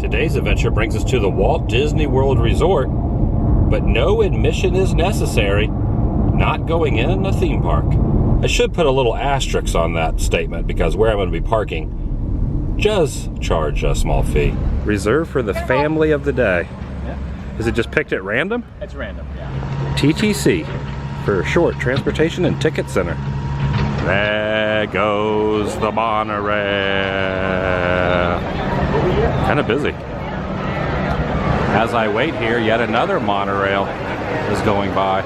Today's adventure brings us to the Walt Disney World Resort, but no admission is necessary. Not going in a theme park. I should put a little asterisk on that statement because where I'm going to be parking does charge a small fee. Reserved for the family of the day. Yeah. Is it just picked at random? It's random, yeah. TTC for short, Transportation and Ticket Center. There goes the monorail. Kind of busy. As I wait here, yet another monorail is going by.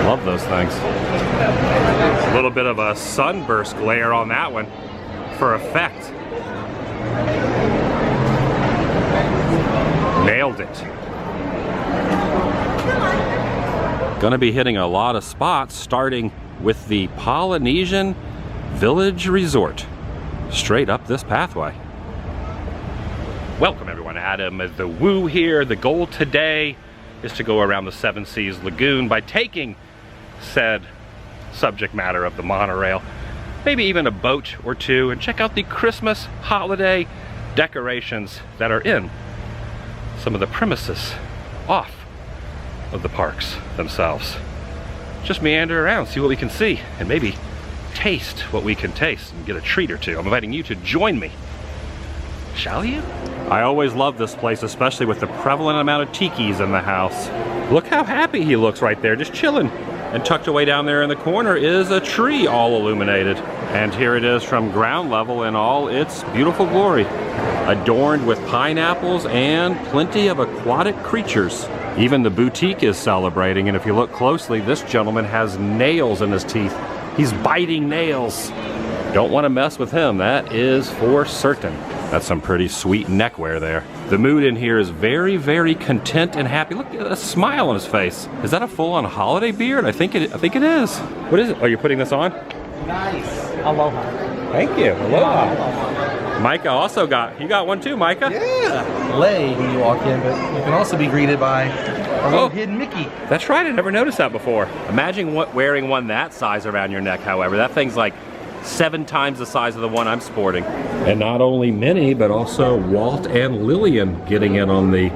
Love those things. A little bit of a sunburst glare on that one for effect. Nailed it. Gonna be hitting a lot of spots, starting with the Polynesian Village Resort, straight up this pathway. Welcome everyone, Adam the Woo here. The goal today is to go around the Seven Seas Lagoon by taking said subject matter of the monorail, maybe even a boat or two, and check out the Christmas holiday decorations that are in some of the premises off of the parks themselves. Just meander around, see what we can see, and maybe taste what we can taste and get a treat or two. I'm inviting you to join me. Shall you? I always love this place, especially with the prevalent amount of tikis in the house. Look how happy he looks right there, just chilling. And tucked away down there in the corner is a tree all illuminated. And here it is from ground level in all its beautiful glory. Adorned with pineapples and plenty of aquatic creatures. Even the boutique is celebrating, and if you look closely, this gentleman has nails in his teeth. He's biting nails. Don't want to mess with him, that is for certain. That's some pretty sweet neckwear there. The mood in here is very, very content and happy. Look at a smile on his face. Is that a full-on holiday beard? I think it is. What is it? Oh, you're putting this on? Nice. Aloha. Thank you. Aloha. Micah also got one too, Micah? Yeah. Lay when you walk in, but you can also be greeted by a little hidden Mickey. That's right, I never noticed that before. Imagine wearing one that size around your neck, however. That thing's like 7 times the size of the one I'm sporting. And not only Minnie, but also Walt and Lillian getting in on the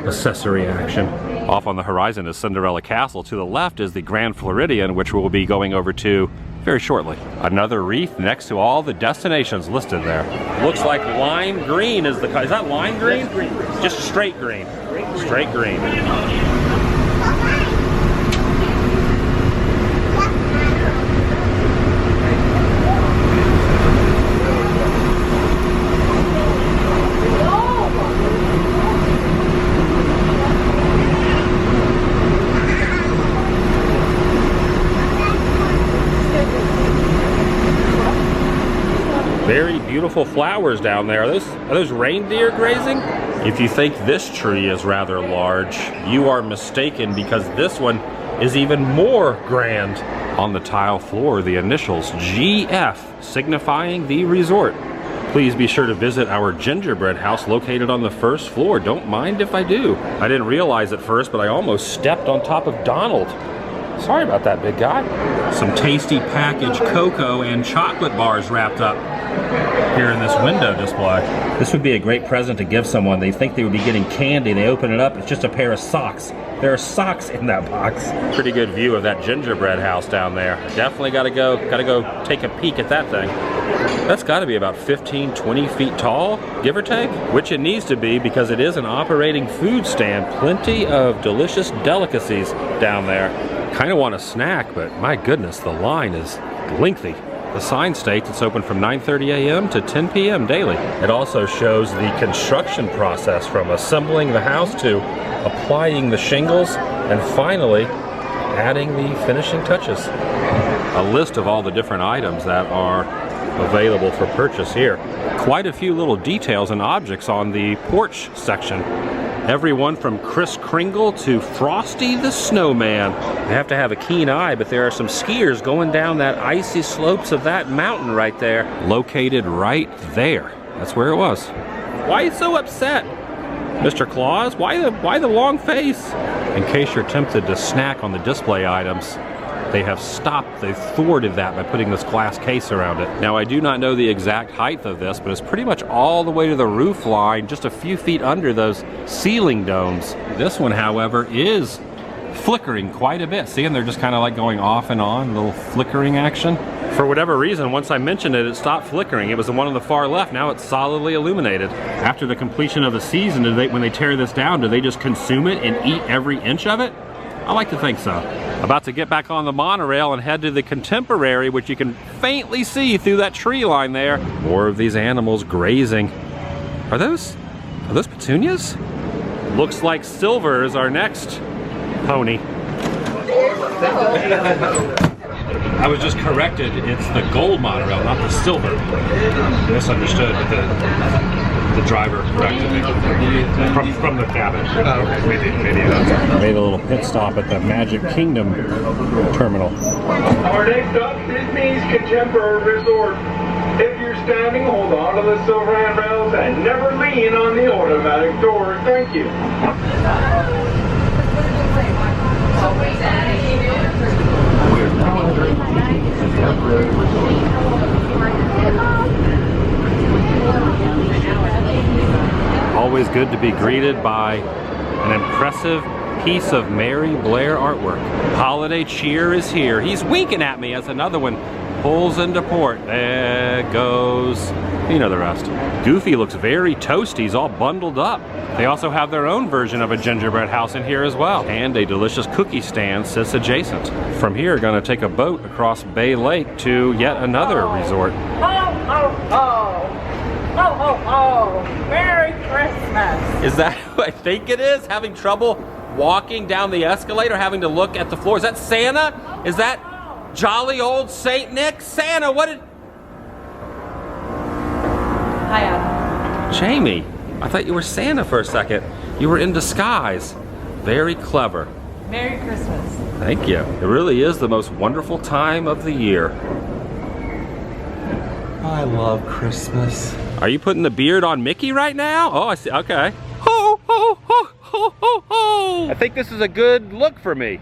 accessory action. Off on the horizon is Cinderella Castle. To the left is the Grand Floridian, which we'll be going over to very shortly. Another wreath next to all the destinations listed there. Looks like lime green is the color. Is that lime green? Green. Just straight green. Straight green. Very beautiful flowers down there. Are those reindeer grazing? If you think this tree is rather large, you are mistaken because this one is even more grand. On the tile floor, the initials GF signifying the resort. Please be sure to visit our Gingerbread House located on the first floor. Don't mind if I do. I didn't realize at first, but I almost stepped on top of Donald. Sorry about that, big guy. Some tasty packaged cocoa and chocolate bars wrapped up here in this window display. This would be a great present to give someone. They think they would be getting candy. They open it up, it's just a pair of socks. There are socks in that box. Pretty good view of that gingerbread house down there. Definitely gotta go take a peek at that thing. That's gotta be about 15, 20 feet tall, give or take, which it needs to be because it is an operating food stand. Plenty of delicious delicacies down there. Kind of want a snack, but my goodness, the line is lengthy. The sign states it's open from 9:30 a.m. to 10 p.m. daily. It also shows the construction process from assembling the house to applying the shingles and finally adding the finishing touches. A list of all the different items that are available for purchase here. Quite a few little details and objects on the porch section. Everyone from Kris Kringle to Frosty the Snowman. You have to have a keen eye, but there are some skiers going down that icy slopes of that mountain right there. Located right there. That's where it was. Why are you so upset, Mr. Claus? Why the long face? In case you're tempted to snack on the display items, They have stopped, they've thwarted that by putting this glass case around it. Now, I do not know the exact height of this, but it's pretty much all the way to the roof line, just a few feet under those ceiling domes. This one, however, is flickering quite a bit. See, and they're just kind of like going off and on, a little flickering action. For whatever reason, once I mentioned it, it stopped flickering. It was the one on the far left. Now it's solidly illuminated. After the completion of the season, when they tear this down, do they just consume it and eat every inch of it? I like to think so. About to get back on the monorail and head to the Contemporary, which you can faintly see through that tree line there. More of these animals grazing. Are those petunias? Looks like Silver is our next pony. I was just corrected. It's the gold monorail, not the silver. Misunderstood, but the driver corrected me from the cabin. Oh, okay. Maybe that's. Made a little pit stop at the Magic Kingdom terminal. Our next stop, Disney's Contemporary Resort. If you're standing, hold on to the silver handrails and never lean on the automatic doors. Thank you. Always good to be greeted by an impressive piece of Mary Blair artwork. Holiday cheer is here. He's winking at me as another one pulls into port. There goes. You know the rest. Goofy looks very toasty. He's all bundled up. They also have their own version of a gingerbread house in here as well. And a delicious cookie stand sits adjacent. From here, gonna take a boat across Bay Lake to yet another resort. Ho, ho, ho! Ho, ho, ho! Merry Christmas! Is that who I think it is? Having trouble walking down the escalator, having to look at the floor. Is that Santa? Is that jolly old Saint Nick? Santa, what did... Hi, Adam. Jamie, I thought you were Santa for a second. You were in disguise. Very clever. Merry Christmas. Thank you. It really is the most wonderful time of the year. I love Christmas. Are you putting the beard on Mickey right now? Oh, I see. Okay. Ho, ho, ho, ho, ho, ho. I think this is a good look for me.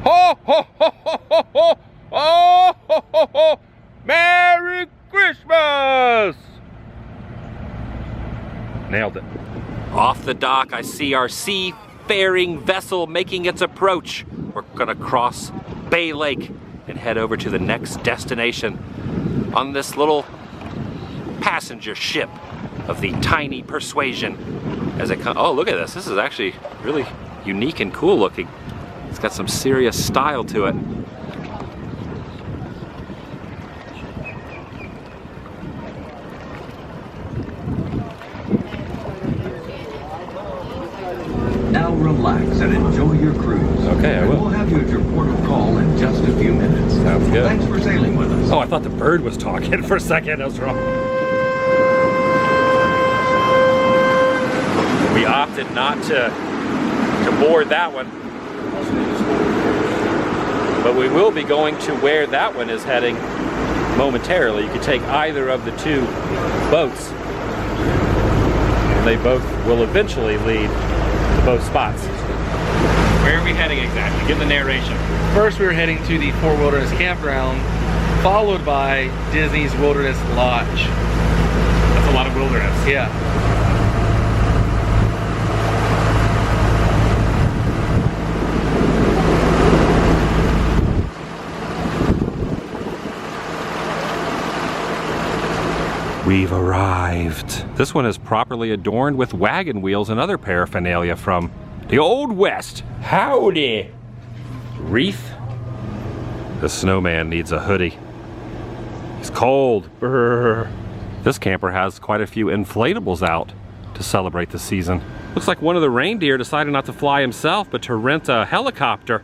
Ho, ho, ho, ho, ho, ho. Oh, ho, ho, ho. Merry Christmas! Nailed it. Off the dock, I see our seafaring vessel making its approach. We're gonna cross Bay Lake and head over to the next destination on this little passenger ship of the Tiny Persuasion. As it comes, oh, look at this. This is actually really unique and cool looking. It's got some serious style to it. Now relax and enjoy your cruise. Okay, I will. We'll have you at your port of call in just a few minutes. Sounds good. Thanks for sailing with us. Oh, I thought the bird was talking for a second. I was wrong. We opted not to board that one. But we will be going to where that one is heading momentarily. You could take either of the two boats. And they both will eventually lead to both spots. Where are we heading exactly? Give the narration. First, we were heading to the Fort Wilderness Campground, followed by Disney's Wilderness Lodge. That's a lot of wilderness. Yeah. We've arrived. This one is properly adorned with wagon wheels and other paraphernalia from the Old West. Howdy! Wreath. The snowman needs a hoodie. He's cold. Brr. This camper has quite a few inflatables out to celebrate the season. Looks like one of the reindeer decided not to fly himself, but to rent a helicopter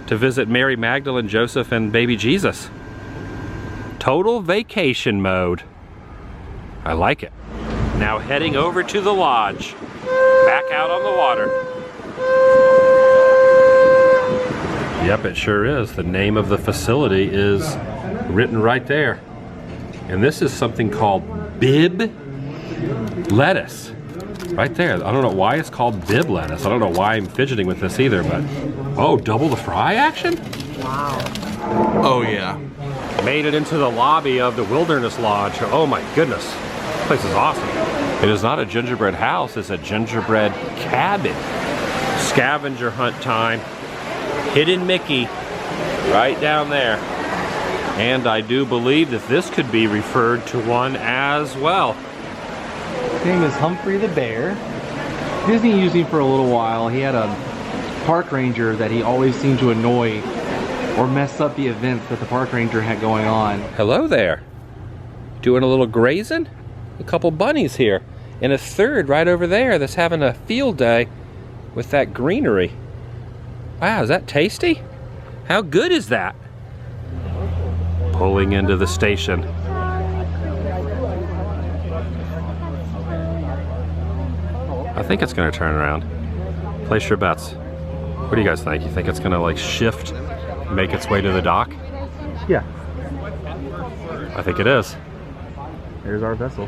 to visit Mary Magdalene, Joseph, and baby Jesus. Total vacation mode. I like it. Now heading over to the lodge. Back out on the water. Yep, it sure is. The name of the facility is written right there. And this is something called Bib lettuce. Right there. I don't know why it's called Bib lettuce. I don't know why I'm fidgeting with this either, but oh, double the fry action? Oh yeah. Made it into the lobby of the Wilderness Lodge. Oh my goodness, this place is awesome. It is not a gingerbread house, it's a gingerbread cabin. Scavenger hunt time. Hidden Mickey right down there. And I do believe that this could be referred to one as well. His name is Humphrey the Bear. Disney used him for a little while. He had a park ranger that he always seemed to annoy or mess up the events that the park ranger had going on. Hello there. Doing a little grazing? A couple bunnies here. And a third right over there that's having a field day with that greenery. Wow, is that tasty? How good is that? Pulling into the station. I think it's gonna turn around. Place your bets. What do you guys think? You think it's gonna like shift, make its way to the dock? Yeah, I think it is. there's our vessel.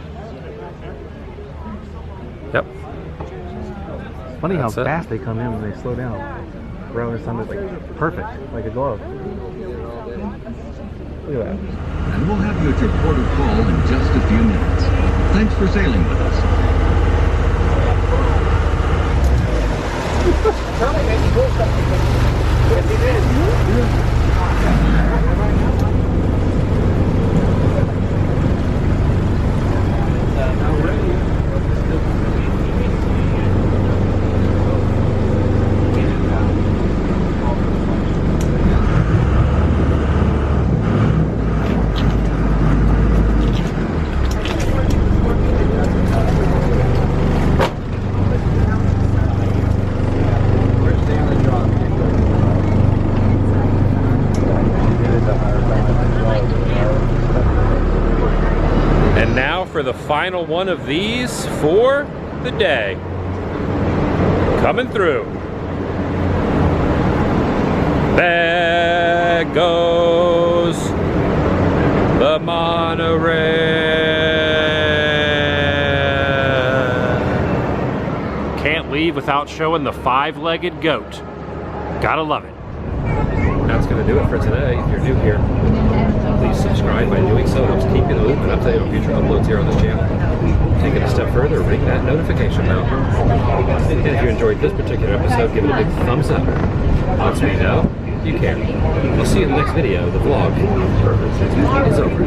Yep. Funny how That's it. fast they come in when they slow down. Right when the sun is like perfect, like a glove. Look at that. And we'll have you at your port of call in just a few minutes. Thanks for sailing with us. And now for the final one of these for the day. Coming through. There goes the monorail. Can't leave without showing the five-legged goat. Gotta love it. That's gonna do it for today. If you're new here, please subscribe. By doing so, it helps keep you in the loop and update on future uploads here on this channel. Take it a step further, ring that notification bell. And if you enjoyed this particular episode, give it a big thumbs up. Lets me know you care. We'll see you in the next video. The vlog is over.